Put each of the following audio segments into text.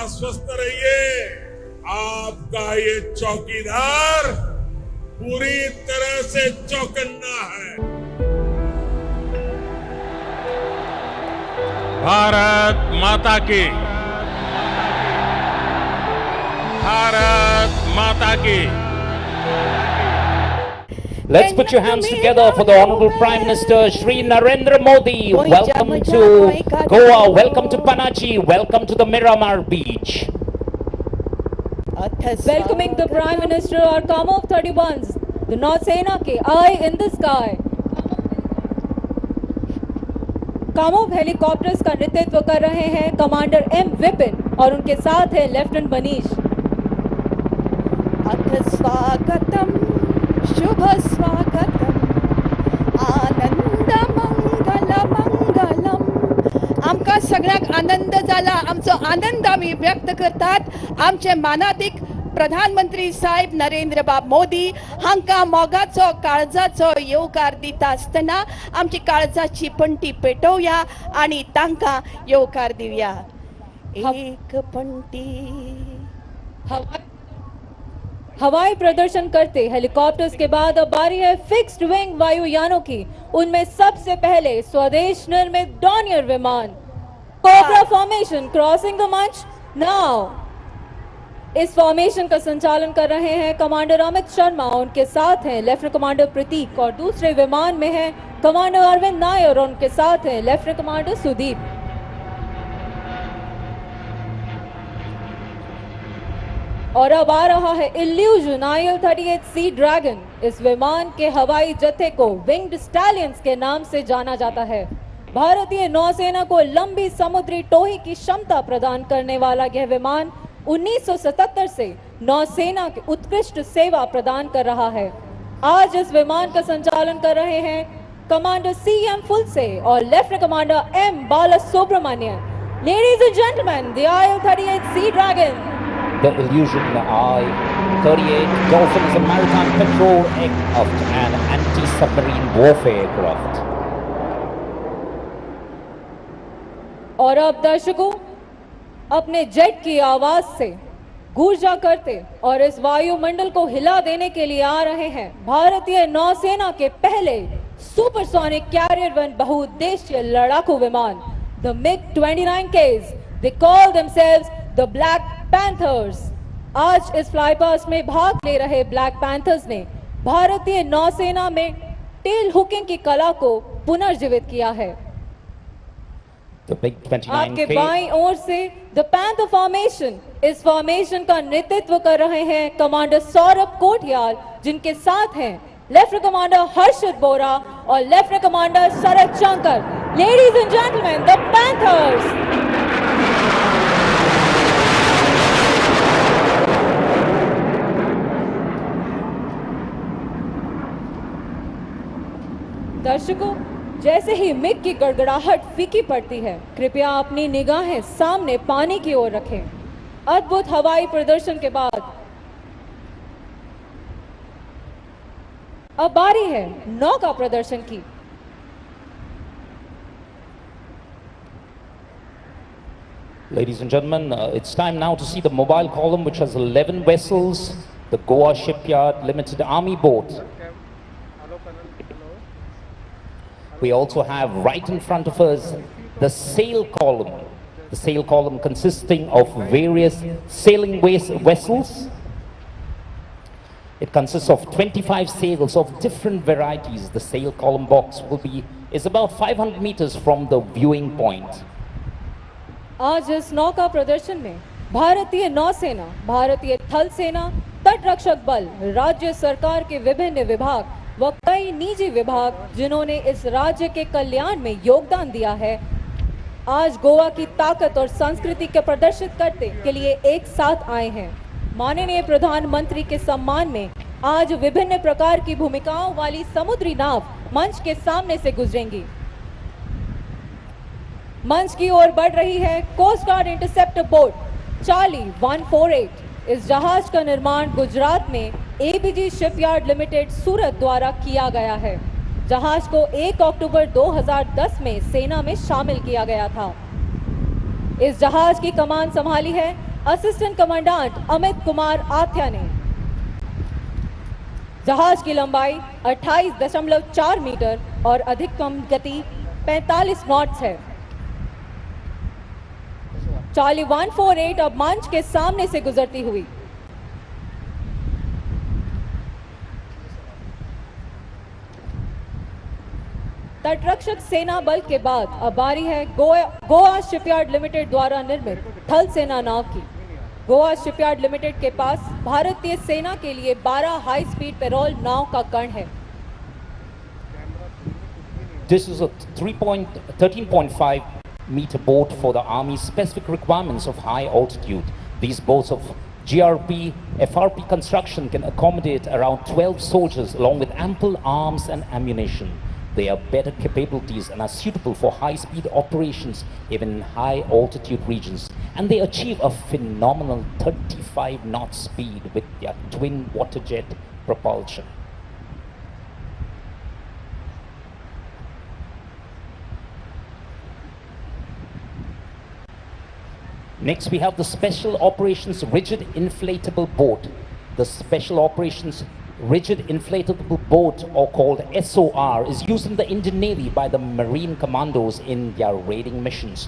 आश्वस्त रहिए, आपका ये चौकीदार पूरी तरह से चौकन्ना है। भारत माता की, भारत माता की। Let's put your hands together for the Honorable Prime Minister Shri Narendra Modi. Welcome to Goa, welcome to Panaji, welcome to the Miramar Beach. Welcoming the Prime Minister are Kamov 31s, the Nausena के Eye in the Sky. Kamov helicopters का नेतृत्व कर रहे हैं commander M Vipin और उनके साथ है लेफ्टिनेंट मनीष। अथ स्वागतम शुभ स्वागतम आनंद मंगल मंगलम। आमकां सगळ्यांक आनंद जाला, आमचो आनंद आमी व्यक्त करतात। आमचे मानाधिक प्रधानमंत्री साहेब नरेंद्र बाब मोदी हांकां मोगाचो काळजाचो येवकार दिता आसतना आमची काळजाची पंटी पेटोवया आनी तांकां येवकार दिवया। एक पंटी। हवाई प्रदर्शन करते हेलीकॉप्टर्स के बाद अब बारी है फिक्स्ड विंग वायुयानों की। उनमें सबसे पहले स्वदेश निर्मित डॉनियर विमान कोबरा फॉर्मेशन क्रॉसिंग द मंच नाउ। इस फॉर्मेशन का संचालन कर रहे हैं कमांडर अमित शर्मा, उनके साथ हैं लेफ्टिनेंट कमांडर प्रतीक और दूसरे विमान में है कमांडर अरविंद नायर और उनके साथ हैं लेफ्टिनेंट कमांडर सुदीप। और अब आ रहा है इल्यूजन IL-38C ड्रैगन। इस विमान के हवाई जत्थे को विंग्ड स्टैलियंस के नाम से जाना जाता है। भारतीय नौसेना को लंबी समुद्री टोही की क्षमता प्रदान करने वाला यह विमान 1977 से नौसेना की उत्कृष्ट सेवा प्रदान कर रहा है। आज इस विमान का संचालन कर रहे हैं कमांडर CM फुलसे और lieutenant commander M Balasubramanian. Ladies and gentlemen, the IL-38C Dragon. The Illusion I-38 Dolphin is a maritime patrol aircraft and anti-submarine warfare aircraft. और अब दर्शकों अपने जेट की आवाज से गूंजा करते और इस वायुमंडल को हिला देने के लिए आ रहे हैं भारतीय नौसेना के पहले सुपरसोनिक कैरियर वन बहुउद्देशीय लड़ाकू विमान the MiG-29Ks। They call themselves the Black Panthers। आज इस फ्लाईपास्ट में भाग ले रहे ब्लैक पैंथर्स ने भारतीय नौसेना में टेल हुकिंग की कला को पुनर्जीवित किया है। आपके बाईं ओर से द पैंथर फॉर्मेशन, इस फॉर्मेशन का नेतृत्व कर रहे हैं कमांडर सौरभ कोटियाल, जिनके साथ हैं लेफ्टिनेंट कमांडर हर्षित बोरा और lieutenant commander Sharad Shankar. Ladies and gentleman, the panthers. दर्शकों, जैसे ही मिग की गड़गड़ाहट फीकी पड़ती है, कृपया अपनी निगाहें सामने पानी की ओर रखें। अद्भुत हवाई प्रदर्शन के बाद अब बारी है नौका प्रदर्शन की। Ladies and gentlemen, it's time now to see the mobile column, which has 11 vessels, the Goa Shipyard Limited Army boat. We also have right in front of us the sail column. The sail column consisting of various sailing vessels. It consists of 25 sails of different varieties. The sail column box is about 500 meters from the viewing point. आज इस नौका प्रदर्शन में भारतीय नौसेना, भारतीय थल सेना, तटरक्षक बल, राज्य सरकार के विभिन्न विभाग व कई निजी विभाग जिन्होंने इस राज्य के कल्याण में योगदान दिया है, आज गोवा की ताकत और संस्कृति के प्रदर्शित करने के लिए एक साथ आए हैं। माननीय प्रधानमंत्री के सम्मान में आज विभिन्न प्रकार की भूमिकाओं वाली समुद्री नाव मंच के सामने से गुजरेंगी। मंच की ओर बढ़ रही है coast guard interceptor boat Charlie 148। इस जहाज का निर्माण गुजरात में ABG शिपयार्ड लिमिटेड सूरत द्वारा किया गया है। जहाज को 1 अक्टूबर 2010 में सेना में शामिल किया गया था। इस जहाज की कमान संभाली है असिस्टेंट कमांडेंट अमित कुमार आथ्या ने। जहाज की लंबाई 28.4 मीटर और अधिकतम गति 45 नॉट्स है। चार्ली 148 अब मंच के सामने से गुजरती हुई। तटरक्षक सेना बल के बाद अब बारी है गोवा शिपयार्ड लिमिटेड द्वारा निर्मित थल सेना नाव की। गोवा शिपयार्ड लिमिटेड के पास भारतीय सेना के लिए 12 हाई स्पीड पेरोल नाव का कण है। This is a 13.5 meter boat for the Army's specific requirements of high altitude. These boats of GRP, FRP construction can accommodate around 12 soldiers along with ample arms and ammunition. They have better capabilities and are suitable for high-speed operations even in high-altitude regions. And they achieve a phenomenal 35 knot speed with their twin water jet propulsion. Next, we have the Special Operations Rigid Inflatable Boat. The Special Operations Rigid Inflatable Boat, or called SOR, is used in the Indian Navy by the Marine Commandos in their raiding missions.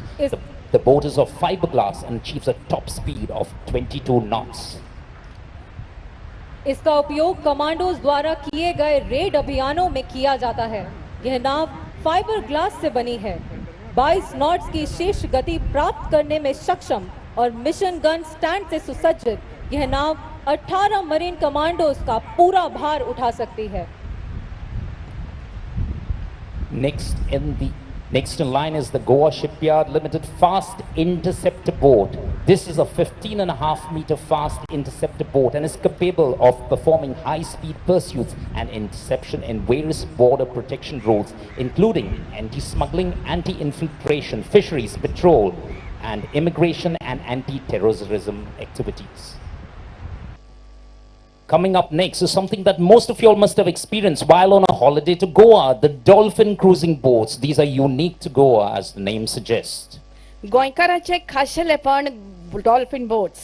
The boat is of fiberglass and achieves a top speed of 22 knots. इसका उपयोग commandos द्वारा किए गए red अभियानों में किया जाता है। यह नाव फाइबर ग्लास से बनी है। 22 नॉट्स की शीर्ष गति प्राप्त करने में सक्षम और मिशन गन स्टैंड से सुसज्जित यह नाव 18 मरीन कमांडोज का पूरा भार उठा सकती है। Next in line is the Goa Shipyard Limited Fast Interceptor Boat. This is a 15.5 meter fast interceptor boat and is capable of performing high-speed pursuits and interception in various border protection roles, including anti-smuggling, anti-infiltration, fisheries, patrol, and immigration and anti-terrorism activities. Coming up next is something that most of you all must have experienced while on a holiday to Goa, the dolphin cruising boats. These are unique to Goa, as the name suggests. गोंयकाराचे खाशेलेपण dolphin boats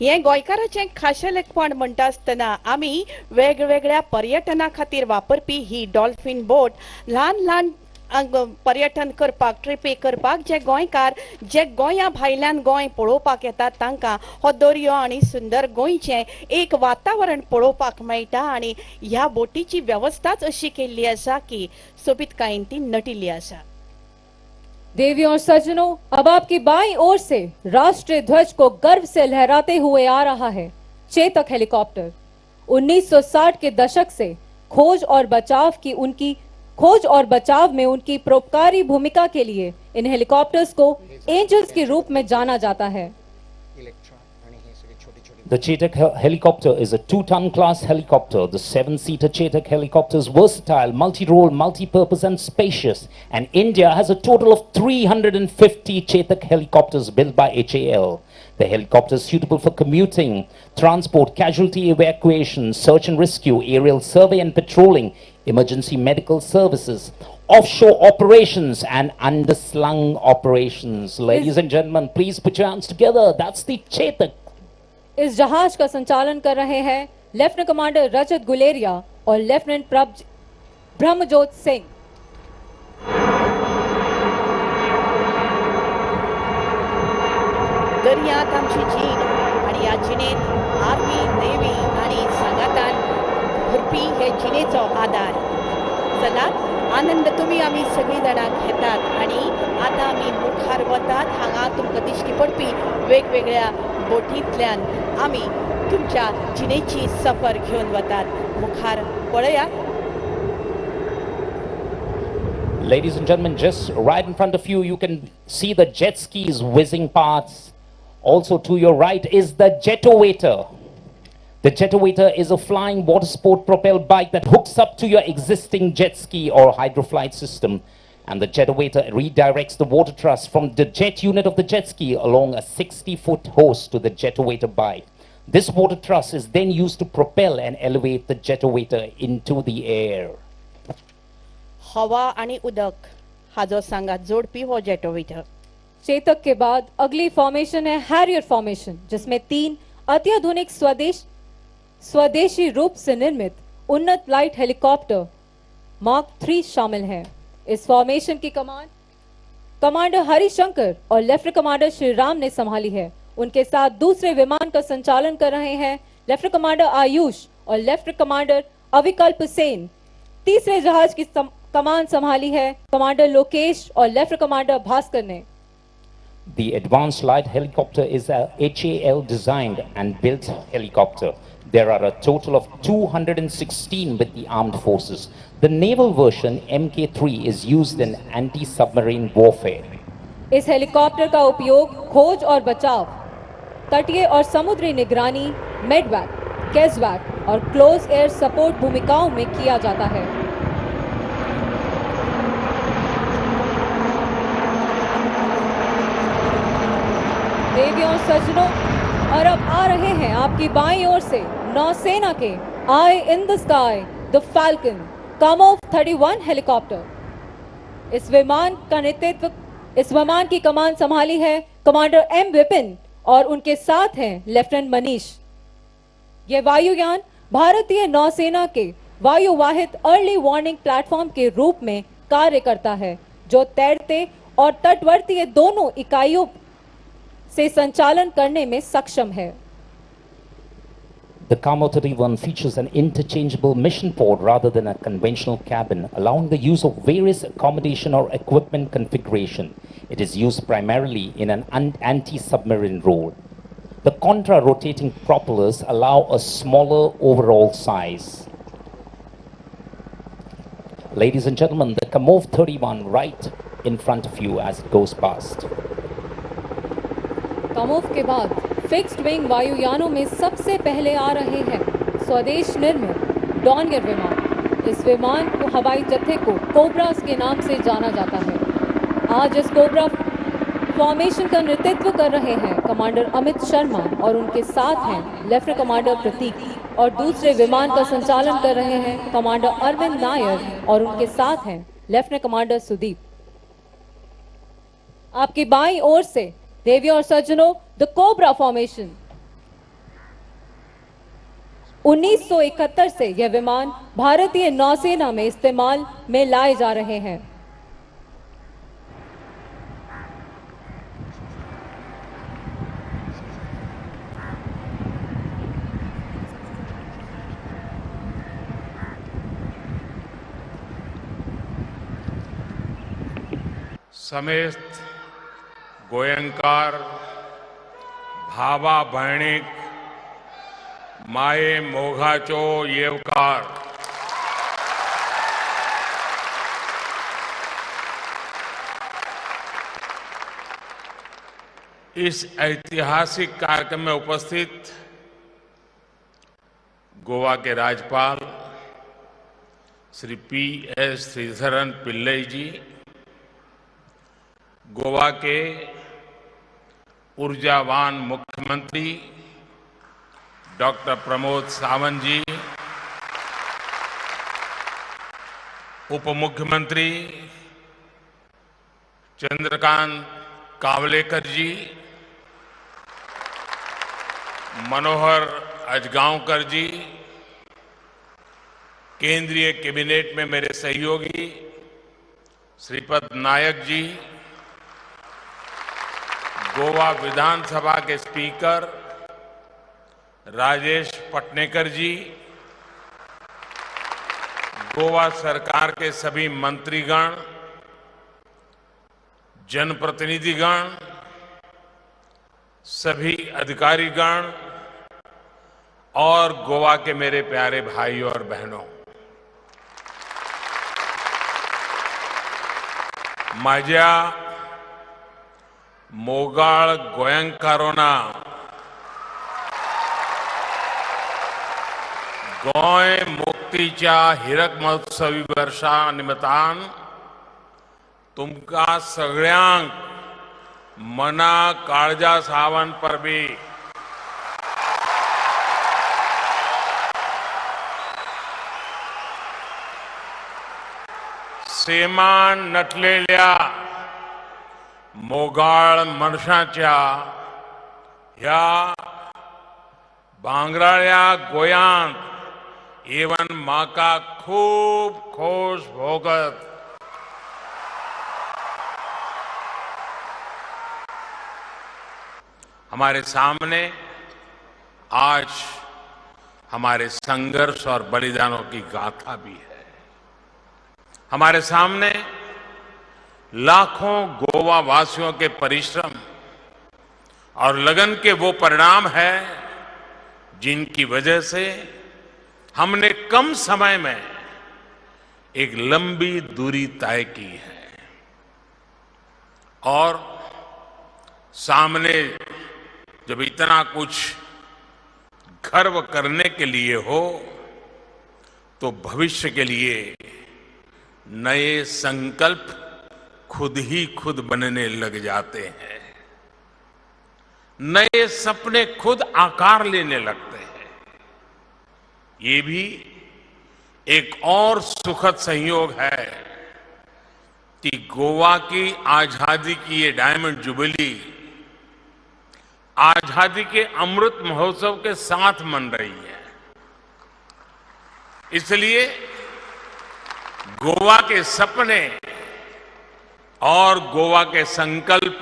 हे गोंयकाराचे खाशेलेपण म्हणटा आसतना आमी वेगवेगळ्या पर्यटना खातीर वापरपी ही dolphin boat ल्हान ल्हान पर्यटन करपाक ट्रिपे करपाक जे गोंयकार जे गोंया भायल्यान गोंय पळोवपाक येतात तांकां हो दर्यो आनी सुंदर गोंयचें एक वातावरण पळोवपाक मेळटा आनी ह्या बोटीची वेवस्थाच अशी केल्ली आसा की सोबीतकायेन ती नटिल्ली आसा। देवियों और सज्जनों, अब आपकी बाईं ओर से राष्ट्रीय ध्वज को गर्व से लहराते हुए आ रहा है चेतक हेलीकॉप्टर। 1960 के दशक से खोज और बचाव में उनकी परोपकारी भूमिका के लिए इन हेलीकॉप्टर्स को एंजल्स के रूप में जाना जाता है। The Chetak helicopter is a 2-ton class helicopter. The 7-seater Chetak helicopter is versatile, multi-role, multi-purpose and spacious. And India has a total of 350 Chetak helicopters built by HAL. The helicopter is suitable for commuting, transport, casualty evacuation, search and rescue, aerial survey and patrolling, emergency medical services, offshore operations and underslung operations. Ladies and gentlemen, please put your hands together. That's the Chetak. इस जहाज का संचालन कर रहे हैं lieutenant commander रजत गुलेरिया और lieutenant ब्रह्मजोत Singh. दर्यांत आमची जीण आणि ह्या जिणेंत आर्मी नेव्ही आणि सांगातान भरपी हे जिणेचो आधार चलात आनंद तुमी आमी सगळीं जाणां घेतात आणि आतां आमी मुखार वतात। हांगा तुमकां दिश्टी पडपी वेगवेगळ्या बोटींतल्यान आमी तुमच्या जिणेची सफर घेवन वतात। मुखार पळया। Ladies and gentlemen, just right in front of you, you can see the jet skis whizzing past. Also to your right is the Jetowator. The Jetowator is a flying water sport propelled bike that hooks up to your existing jet ski or hydroflight system. And the Jetowator redirects the water truss from the jet unit of the jet ski along a 60-foot hose to the Jetowator bike. This water truss is then used to propel and elevate the Jetowator into the air. हवा आणि उदक हाजो सांगात जोडपी हो जेटोवेटर चेतक के बाद अगली formation है हैरियर फॉर्मेशन, जिसमें 3 अत्याधुनिक स्वदेशी रूप से निर्मित उन्नत लाइट हेलीकॉप्टर मार्क 3 शामिल हैं। इस फॉर्मेशन की कमान कमांडर हरिशंकर और लेफ्टिनेंट कमांडर श्री राम ने संभाली है। उनके साथ दूसरे विमान का संचालन कर रहे हैं लेफ्टिनेंट कमांडर आयुष और लेफ्टिनेंट कमांडर अविकल्प सेन। तीसरे जहाज की कमान संभाली है कमांडर लोकेश और लेफ्टिनेंट कमांडर भास्कर ने। The Advanced Light Helicopter is a HAL designed and built helicopter. There are a total of 216 with the armed forces. The naval version Mk3 is used in anti-submarine warfare. इस helicopter का उपयोग खोज और बचाव, तटीय और समुद्री निगरानी, मेडवैक, कैजवैक और क्लोज एयर सपोर्ट भूमिकाओं में किया जाता है। देवियों और सज्जनों, और अब आ रहे हैं आपकी बाईं ओर से नौसेना के eye in the sky the Falcon Kamov 31 helicopter. इस विमान की कमान संभाली है कमांडर एम विपिन और उनके साथ हैं लेफ्टिनेंट मनीष। यह वायुयान भारतीय नौसेना के वायु वाहित अर्ली वार्निंग प्लेटफॉर्म के रूप में कार्य करता है, जो तैरते और तटवर्तीय दोनों इकाइयों से संचालन करने में सक्षम है। The Kamo 31 features an interchangeable mission pod rather than a conventional cabin, allowing the use of various accommodation or equipment configuration. It is used primarily in an anti-submarine role. The contra-rotating propellers allow a smaller overall size. Ladies and gentlemen, the Kamov 31 right in front of you as it goes past. Kamov के बाद fixed wing वायुयानों में सबसे पहले आ रहे हैं स्वदेश निर्मित डॉनियर विमान। इस विमान को हवाई जत्थे को कोबरास के नाम से जाना जाता है। आज इस कोबरा फॉर्मेशन का नेतृत्व कर रहे हैं कमांडर अमित शर्मा और उनके साथ हैं लेफ्टिनेंट कमांडर प्रतीक, और दूसरे विमान का संचालन कर रहे हैं कमांडर अरविंद नायर और उनके साथ हैं लेफ्टिनेंट कमांडर सुदीप। आपकी बाईं ओर से देवियों और सज्जनों, द कोबरा फॉर्मेशन। 1971 से यह विमान भारतीय नौसेना में इस्तेमाल में लाए जा रहे हैं। समेत गोयंकार, भावा भैणिक, माये मोघाचो येवकार, इस ऐतिहासिक कार्यक्रम में उपस्थित गोवा के राज्यपाल श्री P.S. श्रीधरन पिल्लई जी, गोवा के ऊर्जावान मुख्यमंत्री डॉक्टर प्रमोद सावंत जी, उप मुख्यमंत्री चंद्रकांत कावलेकर जी, मनोहर अजगांवकर जी, केंद्रीय कैबिनेट में मेरे सहयोगी श्रीपद नायक जी, गोवा विधानसभा के स्पीकर राजेश पटनेकर जी, गोवा सरकार के सभी मंत्रीगण, जनप्रतिनिधिगण, सभी अधिकारीगण और गोवा के मेरे प्यारे भाइयों और बहनों, माझ्या मोगाळ गोंयकारोना गोंय मुक्तीच्या हिरक महोत्सवी वर्षा निमतान तुमका सगळ्यांक मना काळजा सावन परबी सेमान नटलेल्या मोगाळ मनशाच्या ह्या भांगराळ्या गोयांत येवन म्हाका खूब खोश भोगत हमारे सामने आज हमारे संघर्ष और बलिदानों की गाथा भी है। हमारे सामने लाखों गोवा वासियों के परिश्रम और लगन के वो परिणाम है जिनकी वजह से हमने कम समय में एक लंबी दूरी तय की है और सामने जब इतना कुछ गर्व करने के लिए हो तो भविष्य के लिए नए संकल्प खुद ही खुद बनने लग जाते हैं, नए सपने खुद आकार लेने लगते हैं। ये भी एक और सुखद संयोग है कि गोवा की आजादी की ये डायमंड जुबली आजादी के अमृत महोत्सव के साथ मन रही है। इसलिए गोवा के सपने और गोवा के संकल्प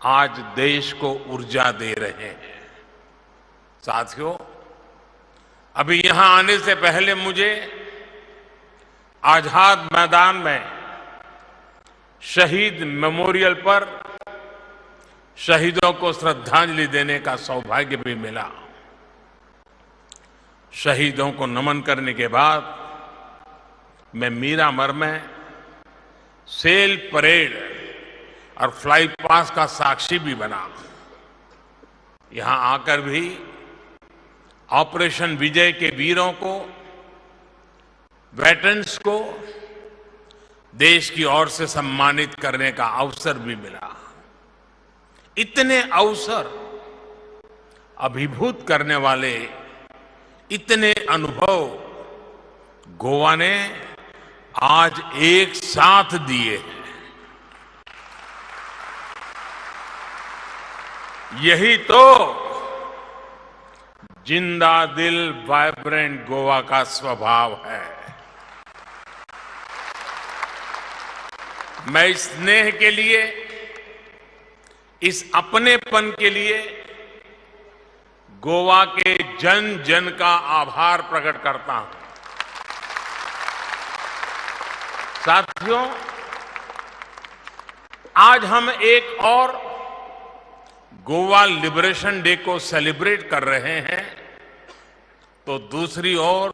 आज देश को ऊर्जा दे रहे हैं। साथियों, अभी यहां आने से पहले मुझे आजाद मैदान में शहीद मेमोरियल पर शहीदों को श्रद्धांजलि देने का सौभाग्य भी मिला। शहीदों को नमन करने के बाद मैं मीरामर में सेल परेड और फ्लाई पास का साक्षी भी बना। यहां आकर भी ऑपरेशन विजय के वीरों को, वेटरन्स को देश की ओर से सम्मानित करने का अवसर भी मिला। इतने अवसर, अभिभूत करने वाले इतने अनुभव गोवा ने आज एक साथ दिए हैं। यही तो जिंदा दिल वाइब्रेंट गोवा का स्वभाव है। मैं इस स्नेह के लिए, इस अपनेपन के लिए गोवा के जन जन का आभार प्रकट करता हूं। साथियों, आज हम एक और गोवा लिबरेशन डे को सेलिब्रेट कर रहे हैं, तो दूसरी ओर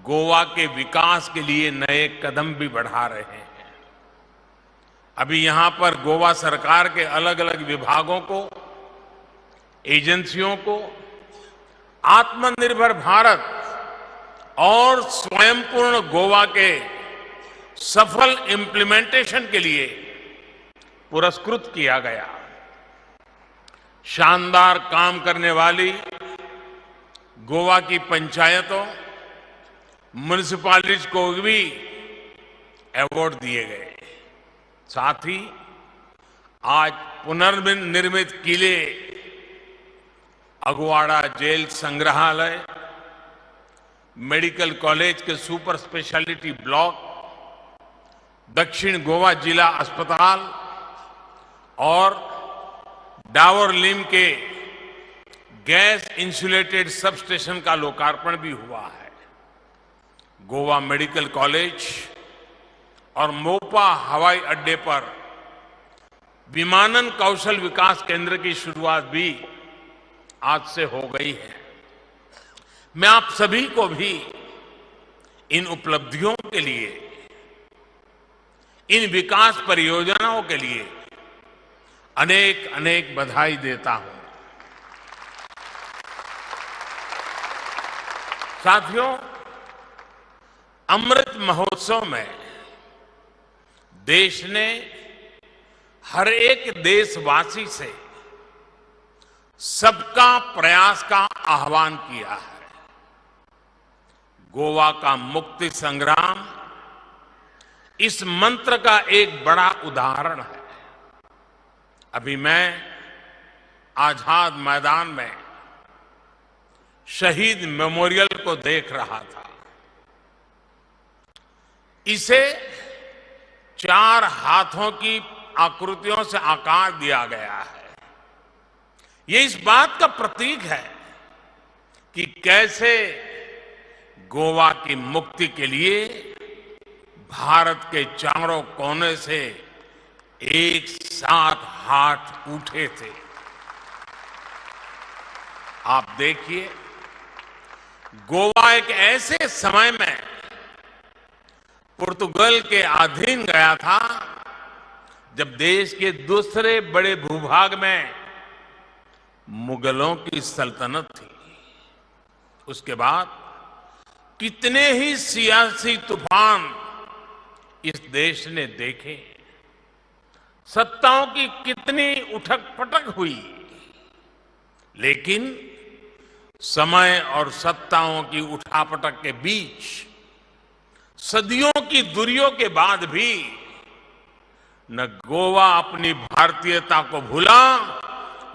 गोवा के विकास के लिए नए कदम भी बढ़ा रहे हैं। अभी यहां पर गोवा सरकार के अलग अलग विभागों को, एजेंसियों को आत्मनिर्भर भारत और स्वयंपूर्ण गोवा के सफल इंप्लीमेंटेशन के लिए पुरस्कृत किया गया। शानदार काम करने वाली गोवा की पंचायतों, म्युनिसिपैलिटीज को भी अवार्ड दिए गए। साथ ही आज पुनर्निर्मित किले, अगवाड़ा जेल संग्रहालय, मेडिकल कॉलेज के सुपर स्पेशलिटी ब्लॉक, दक्षिण गोवा जिला अस्पताल और डावरलीम के गैस इंसुलेटेड सब स्टेशन का लोकार्पण भी हुआ है। गोवा मेडिकल कॉलेज और मोपा हवाई अड्डे पर विमानन कौशल विकास केंद्र की शुरुआत भी आज से हो गई है। मैं आप सभी को भी इन उपलब्धियों के लिए, इन विकास परियोजनाओं के लिए अनेक अनेक बधाई देता हूं। साथियों, अमृत महोत्सव में देश ने हर एक देशवासी से सबका प्रयास का आह्वान किया है। गोवा का मुक्ति संग्राम इस मंत्र का एक बड़ा उदाहरण है। अभी मैं आजाद मैदान में शहीद मेमोरियल को देख रहा था। इसे 4 हाथों की आकृतियों से आकार दिया गया है। ये इस बात का प्रतीक है कि कैसे गोवा की मुक्ति के लिए भारत के चारों कोने से एक साथ हाथ उठे थे। आप देखिए, गोवा एक ऐसे समय में पुर्तगाल के अधीन गया था जब देश के दूसरे बड़े भूभाग में मुगलों की सल्तनत थी। उसके बाद कितने ही सियासी तूफान इस देश ने देखे, सत्ताओं की कितनी उठक पटक हुई, लेकिन समय और सत्ताओं की उठापटक के बीच सदियों की दूरियों के बाद भी न गोवा अपनी भारतीयता को भूला,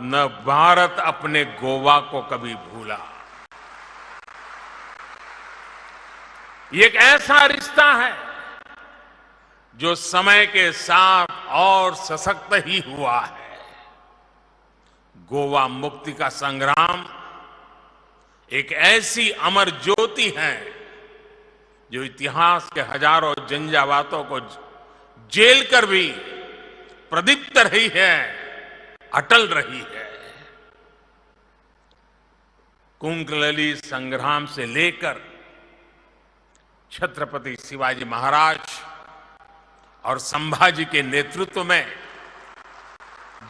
न भारत अपने गोवा को कभी भूला। ये एक ऐसा रिश्ता है जो समय के साथ और सशक्त ही हुआ है। गोवा मुक्ति का संग्राम एक ऐसी अमर ज्योति है जो इतिहास के हजारों झंझावातों को झेल कर भी प्रदीप्त रही है, अटल रही है। कुंकलली संग्राम से लेकर छत्रपति शिवाजी महाराज और संभाजी के नेतृत्व में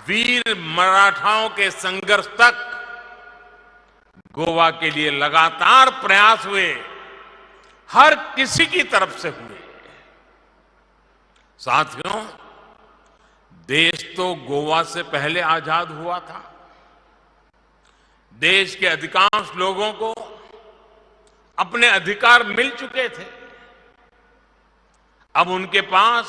वीर मराठाओं के संघर्ष तक गोवा के लिए लगातार प्रयास हुए, हर किसी की तरफ से हुए। साथियों, देश तो गोवा से पहले आजाद हुआ था। देश के अधिकांश लोगों को अपने अधिकार मिल चुके थे। अब उनके पास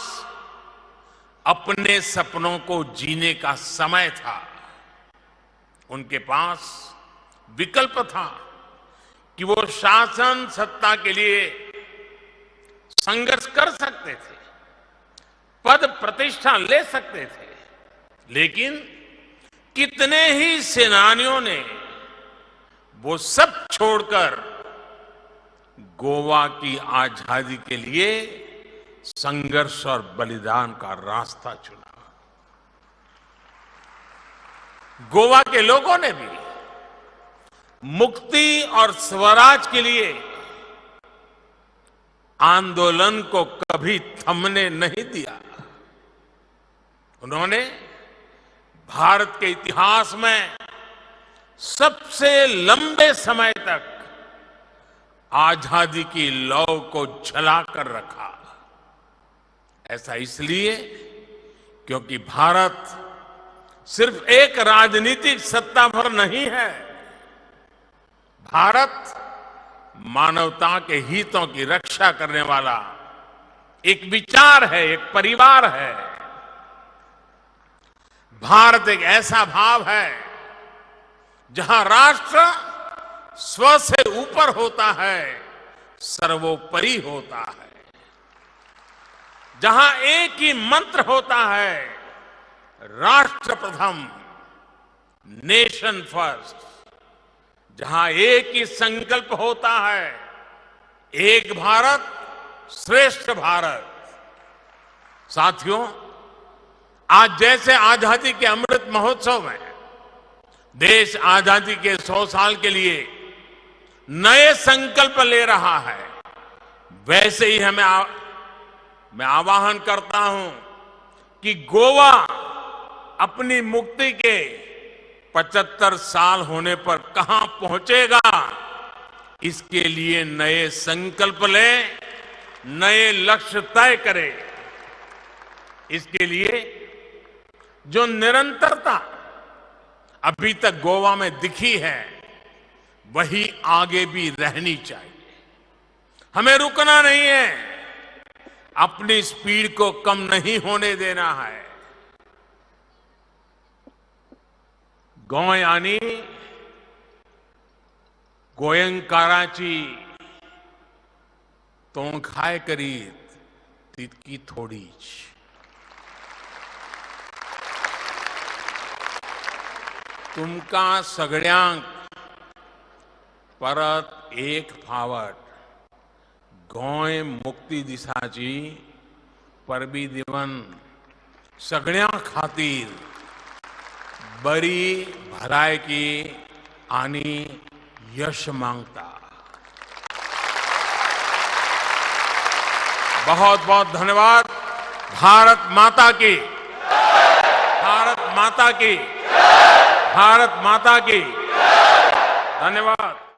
अपने सपनों को जीने का समय था। उनके पास विकल्प था कि वो शासन सत्ता के लिए संघर्ष कर सकते थे, पद प्रतिष्ठा ले सकते थे, लेकिन कितने ही सेनानियों ने वो सब छोड़कर गोवा की आजादी के लिए संघर्ष और बलिदान का रास्ता चुना। गोवा के लोगों ने भी मुक्ति और स्वराज के लिए आंदोलन को कभी थमने नहीं दिया। उन्होंने भारत के इतिहास में सबसे लंबे समय तक आजादी की लौ को जला कर रखा। ऐसा इसलिए क्योंकि भारत सिर्फ एक राजनीतिक सत्ता भर नहीं है। भारत मानवता के हितों की रक्षा करने वाला एक विचार है, एक परिवार है। भारत एक ऐसा भाव है जहां राष्ट्र स्व से ऊपर होता है, सर्वोपरि होता है, जहां एक ही मंत्र होता है, राष्ट्र प्रथम, नेशन फर्स्ट, जहां एक ही संकल्प होता है, एक भारत श्रेष्ठ भारत। साथियों, आज जैसे आजादी के अमृत महोत्सव में देश आजादी के 100 साल के लिए नए संकल्प ले रहा है, वैसे ही मैं आह्वान करता हूं कि गोवा अपनी मुक्ति के 75 साल होने पर कहां पहुंचेगा, इसके लिए नए संकल्प ले, नए लक्ष्य तय करे। इसके लिए जो निरंतरता अभी तक गोवा में दिखी है, वही आगे भी रहनी चाहिए। हमें रुकना नहीं है। अपनी स्पीड को कम नहीं होने देना है। गोंयांनी गोयंकाराची तोंखाय करीत तितकी थोडीच। तुमका सगळ्यांक परत एक फावट गोंय मुक्ती दिसाची परबी दिवन सगळ्यां खातीर बरी भलायकी आनी यश मांगता। बहुत बहुत धन्यवाद। भारत माता की, भारत माता की, भारत माता की। धन्यवाद।